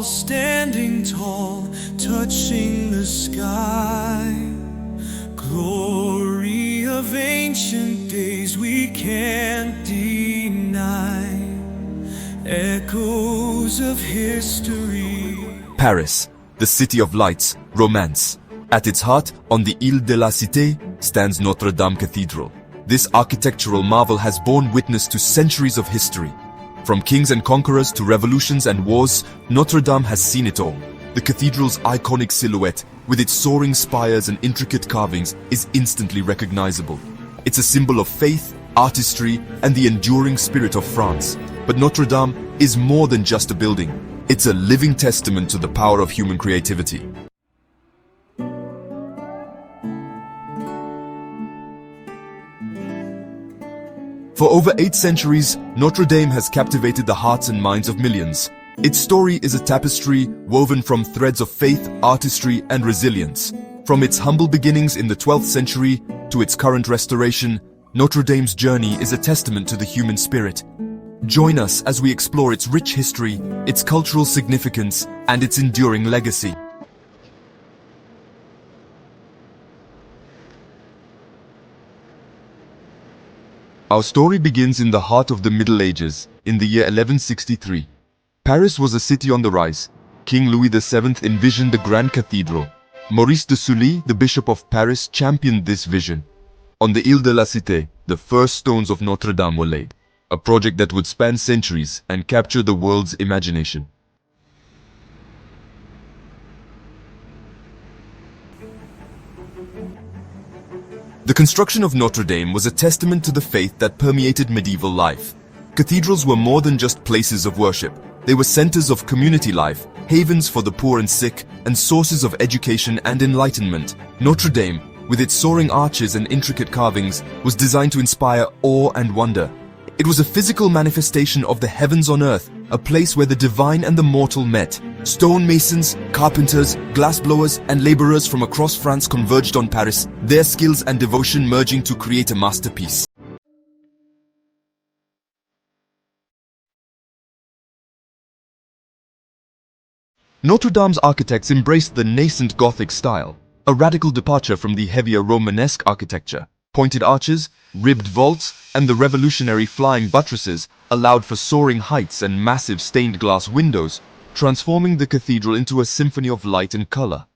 standing tall, touching the sky. Glory of ancient days we can't deny. Echoes of history. Paris, the city of lights, romance. At its heart, on the Ile de la Cité, stands Notre Dame Cathedral. This architectural marvel has borne witness to centuries of history. From kings and conquerors to revolutions and wars, Notre Dame has seen it all. The cathedral's iconic silhouette, with its soaring spires and intricate carvings, is instantly recognizable. It's a symbol of faith, artistry, and the enduring spirit of France. But Notre Dame is more than just a building. It's a living testament to the power of human creativity. For over 8 centuries, Notre Dame has captivated the hearts and minds of millions. Its story is a tapestry woven from threads of faith, artistry, and resilience. From its humble beginnings in the 12th century to its current restoration, Notre Dame's journey is a testament to the human spirit. Join us as we explore its rich history, its cultural significance, and its enduring legacy. Our story begins in the heart of the Middle Ages, in the year 1163. Paris was a city on the rise. King Louis VII envisioned the Grand Cathedral. Maurice de Sully, the Bishop of Paris, championed this vision. On the Ile de la Cité, the first stones of Notre Dame were laid, a project that would span centuries and capture the world's imagination. The construction of Notre Dame was a testament to the faith that permeated medieval life. Cathedrals were more than just places of worship. They were centers of community life, havens for the poor and sick, and sources of education and enlightenment. Notre Dame, with its soaring arches and intricate carvings, was designed to inspire awe and wonder. It was a physical manifestation of the heavens on earth, a place where the divine and the mortal met. Stonemasons, carpenters, glassblowers, and laborers from across France converged on Paris, their skills and devotion merging to create a masterpiece. Notre Dame's architects embraced the nascent Gothic style, a radical departure from the heavier Romanesque architecture. Pointed arches, ribbed vaults, and the revolutionary flying buttresses allowed for soaring heights and massive stained glass windows, transforming the cathedral into a symphony of light and color.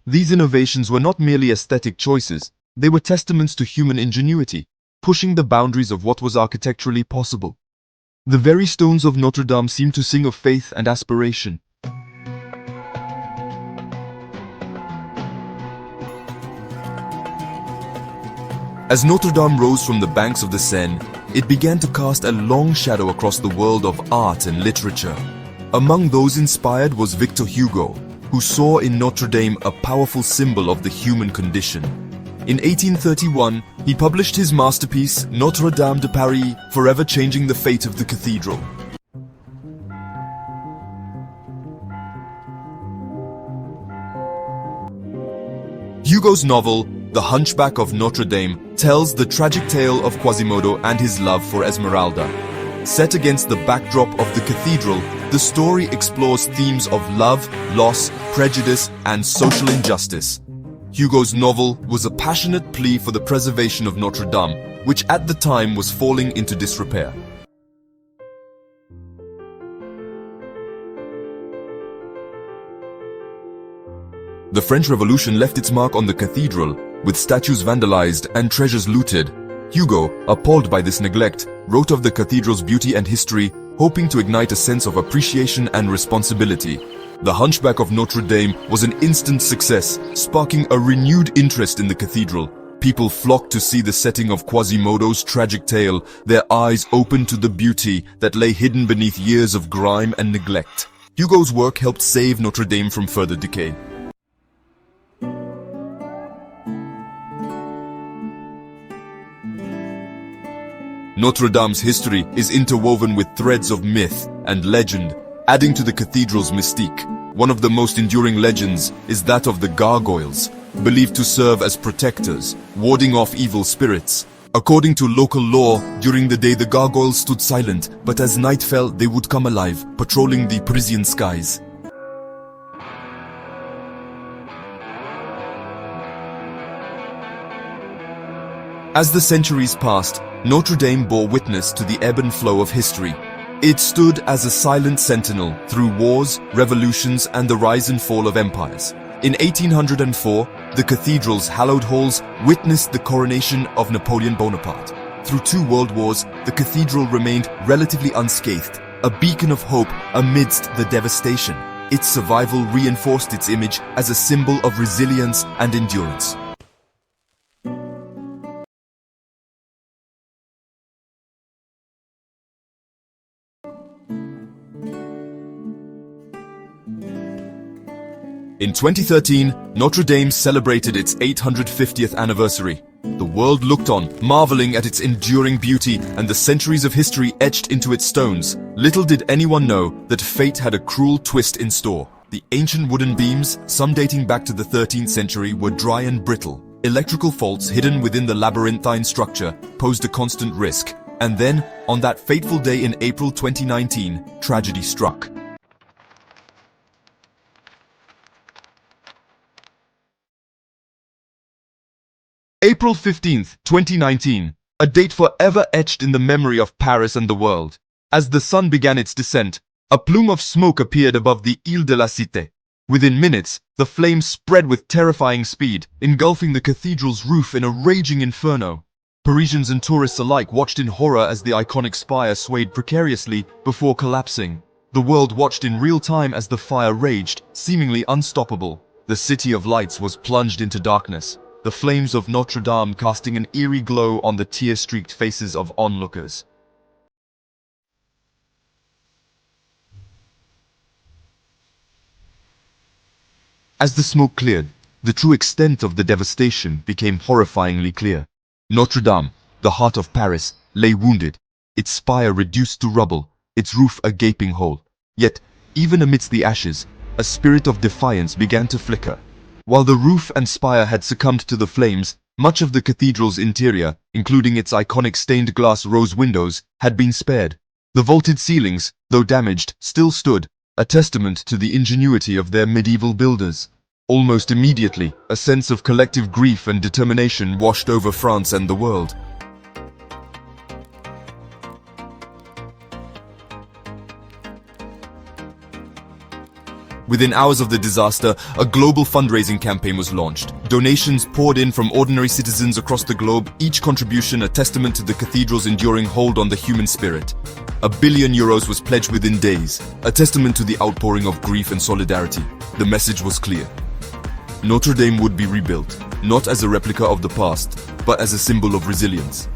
These innovations were not merely aesthetic choices, they were testaments to human ingenuity, pushing the boundaries of what was architecturally possible. The very stones of Notre Dame seemed to sing of faith and aspiration. As Notre Dame rose from the banks of the Seine, it began to cast a long shadow across the world of art and literature. Among those inspired was Victor Hugo, who saw in Notre Dame a powerful symbol of the human condition. In 1831, he published his masterpiece, Notre Dame de Paris, forever changing the fate of the cathedral. Hugo's novel, The Hunchback of Notre Dame, tells the tragic tale of Quasimodo and his love for Esmeralda. Set against the backdrop of the cathedral, the story explores themes of love, loss, prejudice, and social injustice. Hugo's novel was a passionate plea for the preservation of Notre Dame, which at the time was falling into disrepair. The French Revolution left its mark on the cathedral, with statues vandalized and treasures looted. Hugo, appalled by this neglect, wrote of the cathedral's beauty and history, hoping to ignite a sense of appreciation and responsibility. The Hunchback of Notre Dame was an instant success, sparking a renewed interest in the cathedral. People flocked to see the setting of Quasimodo's tragic tale, their eyes open to the beauty that lay hidden beneath years of grime and neglect. Hugo's work helped save Notre Dame from further decay. Notre Dame's history is interwoven with threads of myth and legend, adding to the cathedral's mystique. One of the most enduring legends is that of the gargoyles, believed to serve as protectors, warding off evil spirits. According to local law, during the day the gargoyles stood silent, but as night fell, they would come alive, patrolling the Parisian skies. As the centuries passed, Notre Dame bore witness to the ebb and flow of history. It stood as a silent sentinel through wars, revolutions, and the rise and fall of empires. In 1804, the cathedral's hallowed halls witnessed the coronation of Napoleon Bonaparte. Through 2 world wars, the cathedral remained relatively unscathed, a beacon of hope amidst the devastation. Its survival reinforced its image as a symbol of resilience and endurance. In 2013, Notre Dame celebrated its 850th anniversary. The world looked on, marveling at its enduring beauty and the centuries of history etched into its stones. Little did anyone know that fate had a cruel twist in store. The ancient wooden beams, some dating back to the 13th century, were dry and brittle. Electrical faults hidden within the labyrinthine structure posed a constant risk. And then, on that fateful day in April 2019, tragedy struck. April 15th, 2019, a date forever etched in the memory of Paris and the world. As the sun began its descent, a plume of smoke appeared above the Ile de la Cité. Within minutes, the flames spread with terrifying speed, engulfing the cathedral's roof in a raging inferno. Parisians and tourists alike watched in horror as the iconic spire swayed precariously before collapsing. The world watched in real time as the fire raged, seemingly unstoppable. The City of Lights was plunged into darkness, the flames of Notre Dame casting an eerie glow on the tear-streaked faces of onlookers. As the smoke cleared, the true extent of the devastation became horrifyingly clear. Notre Dame, the heart of Paris, lay wounded, its spire reduced to rubble, its roof a gaping hole. Yet, even amidst the ashes, a spirit of defiance began to flicker. While the roof and spire had succumbed to the flames, much of the cathedral's interior, including its iconic stained glass rose windows, had been spared. The vaulted ceilings, though damaged, still stood, a testament to the ingenuity of their medieval builders. Almost immediately, a sense of collective grief and determination washed over France and the world. Within hours of the disaster, a global fundraising campaign was launched. Donations poured in from ordinary citizens across the globe, each contribution a testament to the cathedral's enduring hold on the human spirit. €1 billion was pledged within days, a testament to the outpouring of grief and solidarity. The message was clear. Notre Dame would be rebuilt, not as a replica of the past, but as a symbol of resilience.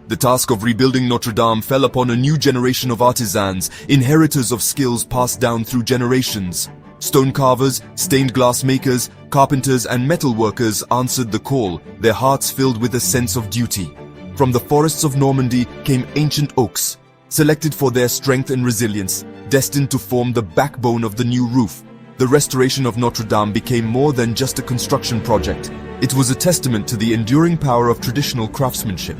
The task of rebuilding Notre Dame fell upon a new generation of artisans, inheritors of skills passed down through generations. Stone carvers, stained glass makers, carpenters, and metal workers answered the call, their hearts filled with a sense of duty. From the forests of Normandy came ancient oaks, selected for their strength and resilience, destined to form the backbone of the new roof. The restoration of Notre Dame became more than just a construction project. It was a testament to the enduring power of traditional craftsmanship.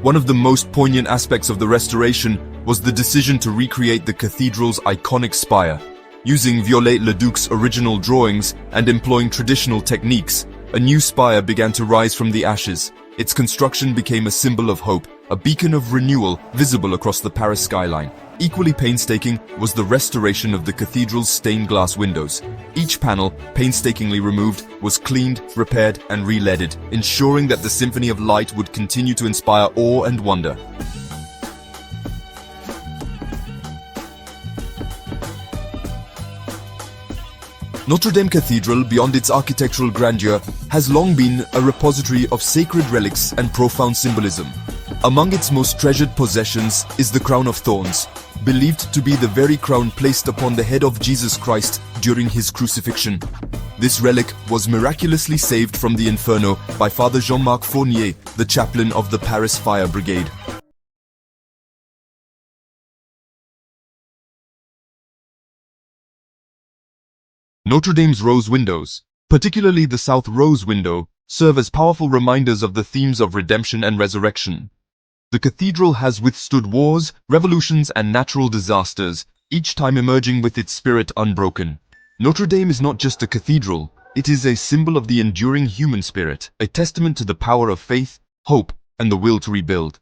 One of the most poignant aspects of the restoration was the decision to recreate the cathedral's iconic spire. Using Viollet-le-Duc's original drawings and employing traditional techniques, a new spire began to rise from the ashes. Its construction became a symbol of hope, a beacon of renewal visible across the Paris skyline. Equally painstaking was the restoration of the cathedral's stained glass windows. Each panel, painstakingly removed, was cleaned, repaired, and re-leaded, ensuring that the symphony of light would continue to inspire awe and wonder. Notre Dame Cathedral, beyond its architectural grandeur, has long been a repository of sacred relics and profound symbolism. Among its most treasured possessions is the crown of thorns, believed to be the very crown placed upon the head of Jesus Christ during his crucifixion. This relic was miraculously saved from the inferno by Father Jean-Marc Fournier, the chaplain of the Paris Fire Brigade. Notre Dame's rose windows, particularly the south rose window, serve as powerful reminders of the themes of redemption and resurrection. The cathedral has withstood wars, revolutions, and natural disasters, each time emerging with its spirit unbroken. Notre Dame is not just a cathedral, it is a symbol of the enduring human spirit, a testament to the power of faith, hope, and the will to rebuild.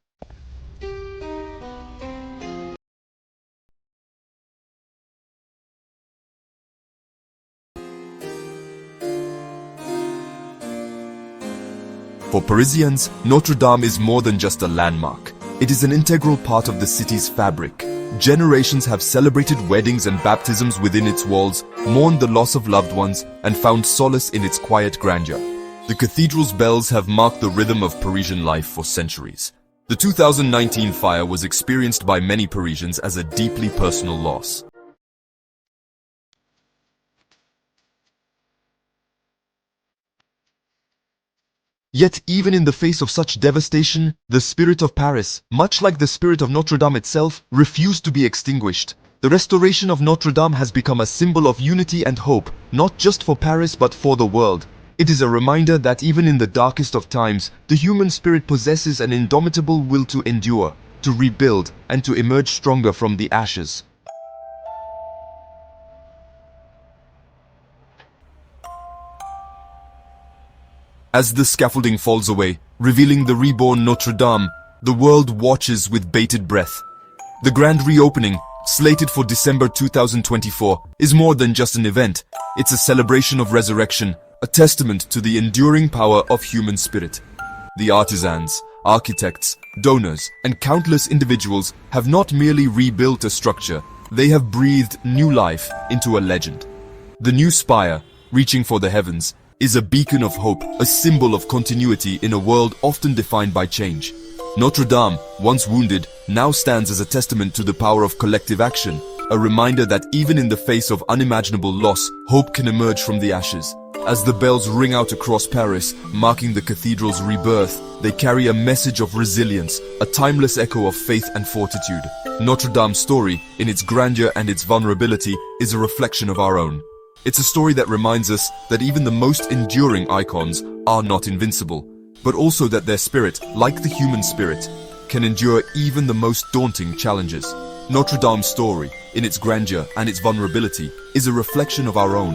For Parisians, Notre Dame is more than just a landmark. It is an integral part of the city's fabric. Generations have celebrated weddings and baptisms within its walls, mourned the loss of loved ones, and found solace in its quiet grandeur. The cathedral's bells have marked the rhythm of Parisian life for centuries. The 2019 fire was experienced by many Parisians as a deeply personal loss. Yet even in the face of such devastation, the spirit of Paris, much like the spirit of Notre Dame itself, refused to be extinguished. The restoration of Notre Dame has become a symbol of unity and hope, not just for Paris but for the world. It is a reminder that even in the darkest of times, the human spirit possesses an indomitable will to endure, to rebuild, and to emerge stronger from the ashes. As the scaffolding falls away, revealing the reborn Notre Dame, the world watches with bated breath. The grand reopening, slated for December 2024, is more than just an event. It's a celebration of resurrection, a testament to the enduring power of human spirit. The artisans, architects, donors, and countless individuals have not merely rebuilt a structure, they have breathed new life into a legend. The new spire, reaching for the heavens, is a beacon of hope, a symbol of continuity in a world often defined by change. Notre Dame, once wounded, now stands as a testament to the power of collective action, a reminder that even in the face of unimaginable loss, hope can emerge from the ashes. As the bells ring out across Paris, marking the cathedral's rebirth, they carry a message of resilience, a timeless echo of faith and fortitude. Notre Dame's story, in its grandeur and its vulnerability, is a reflection of our own. It's a story that reminds us that even the most enduring icons are not invincible, but also that their spirit, like the human spirit, can endure even the most daunting challenges. Notre Dame's story, in its grandeur and its vulnerability, is a reflection of our own.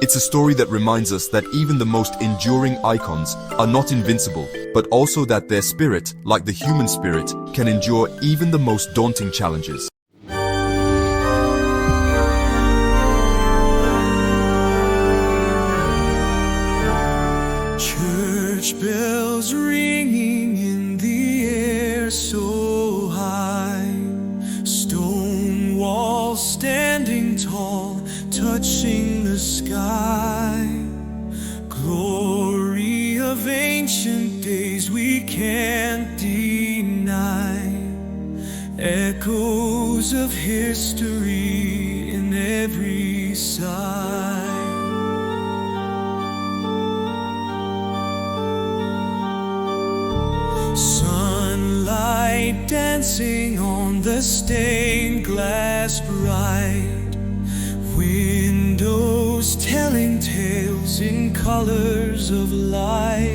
It's a story that reminds us that even the most enduring icons are not invincible, but also that their spirit, like the human spirit, can endure even the most daunting challenges. Church bells ringing in the air so high, stone walls standing tall, touching the sky. Glory of ancient days we can't deny, echoes of history in every side. Sunlight dancing on the stained glass bright, windows telling tales in colors of light.